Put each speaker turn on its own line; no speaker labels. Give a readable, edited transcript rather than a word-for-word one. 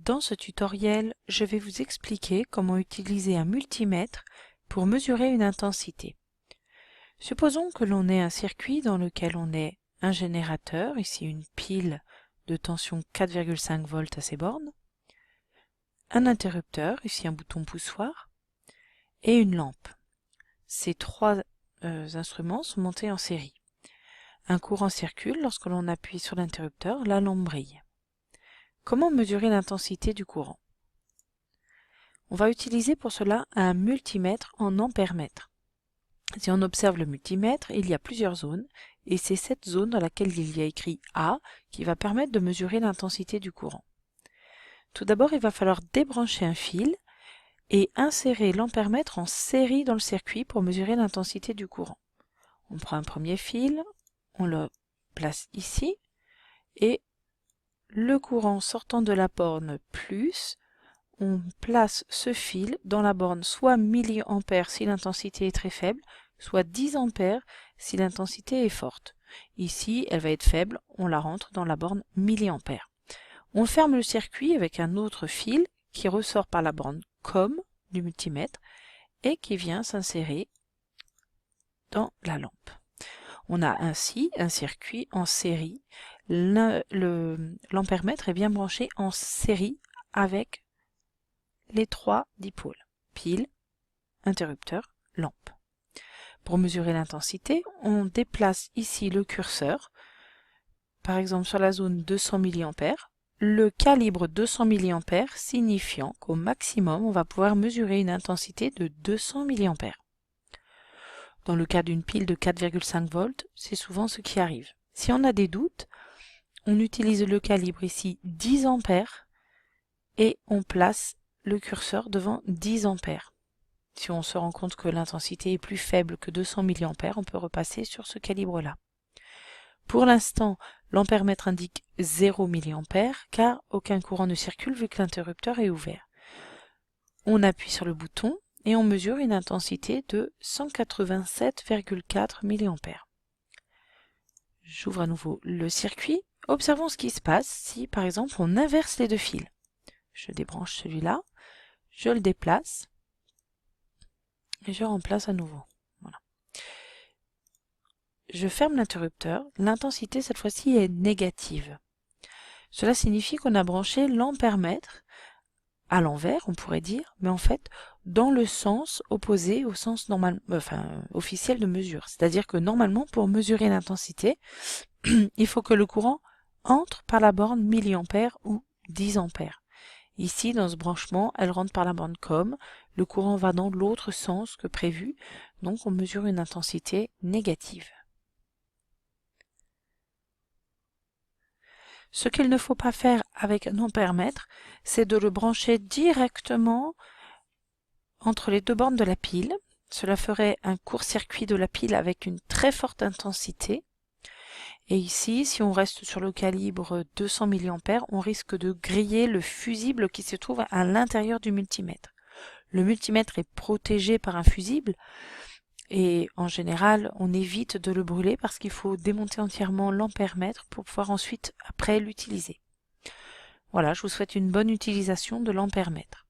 Dans ce tutoriel, je vais vous expliquer comment utiliser un multimètre pour mesurer une intensité. Supposons que l'on ait un circuit dans lequel on ait un générateur, ici une pile de tension 4,5 volts à ses bornes, un interrupteur, ici un bouton poussoir, et une lampe. Ces trois instruments sont montés en série. Un courant circule, lorsque l'on appuie sur l'interrupteur, la lampe brille. Comment mesurer l'intensité du courant? On va utiliser pour cela un multimètre en ampères-mètre. Si on observe le multimètre, il y a plusieurs zones, et c'est cette zone dans laquelle il y a écrit A qui va permettre de mesurer l'intensité du courant. Tout d'abord, il va falloir débrancher un fil et insérer l'ampère-mètre en série dans le circuit pour mesurer l'intensité du courant. On prend un premier fil, on le place ici, et le courant sortant de la borne plus, on place ce fil dans la borne soit milliampères si l'intensité est très faible, soit 10 ampères si l'intensité est forte. Ici, elle va être faible, on la rentre dans la borne milliampères. On ferme le circuit avec un autre fil qui ressort par la borne COM du multimètre et qui vient s'insérer dans la lampe. On a ainsi un circuit en série. L'ampère-mètre est bien branché en série avec les trois dipôles, pile, interrupteur, lampe. Pour mesurer l'intensité, on déplace ici le curseur, par exemple sur la zone 200 mA, le calibre 200 mA signifiant qu'au maximum, on va pouvoir mesurer une intensité de 200 mA. Dans le cas d'une pile de 4,5 volts, c'est souvent ce qui arrive. Si on a des doutes, on utilise le calibre ici 10 ampères et on place le curseur devant 10 ampères. Si on se rend compte que l'intensité est plus faible que 200 mA, on peut repasser sur ce calibre-là. Pour l'instant, l'ampère-mètre indique 0 mA car aucun courant ne circule vu que l'interrupteur est ouvert. On appuie sur le bouton et on mesure une intensité de 187,4 mA. J'ouvre à nouveau le circuit. Observons ce qui se passe si, par exemple, on inverse les deux fils. Je débranche celui-là, je le déplace et je remplace à nouveau. Voilà. Je ferme l'interrupteur. L'intensité, cette fois-ci, est négative. Cela signifie qu'on a branché l'ampère-mètre à l'envers, on pourrait dire, mais en fait, dans le sens opposé au sens normal, officiel de mesure. C'est-à-dire que normalement, pour mesurer l'intensité, il faut que le courant entre par la borne milliampères ou 10 ampères. Ici, dans ce branchement, elle rentre par la borne COM. Le courant va dans l'autre sens que prévu, donc on mesure une intensité négative. Ce qu'il ne faut pas faire avec un ampère-mètre, c'est de le brancher directement entre les deux bornes de la pile. Cela ferait un court-circuit de la pile avec une très forte intensité. Et ici, si on reste sur le calibre 200 mA, on risque de griller le fusible qui se trouve à l'intérieur du multimètre. Le multimètre est protégé par un fusible et en général, on évite de le brûler parce qu'il faut démonter entièrement l'ampère-mètre pour pouvoir ensuite, après, l'utiliser. Voilà, je vous souhaite une bonne utilisation de l'ampère-mètre.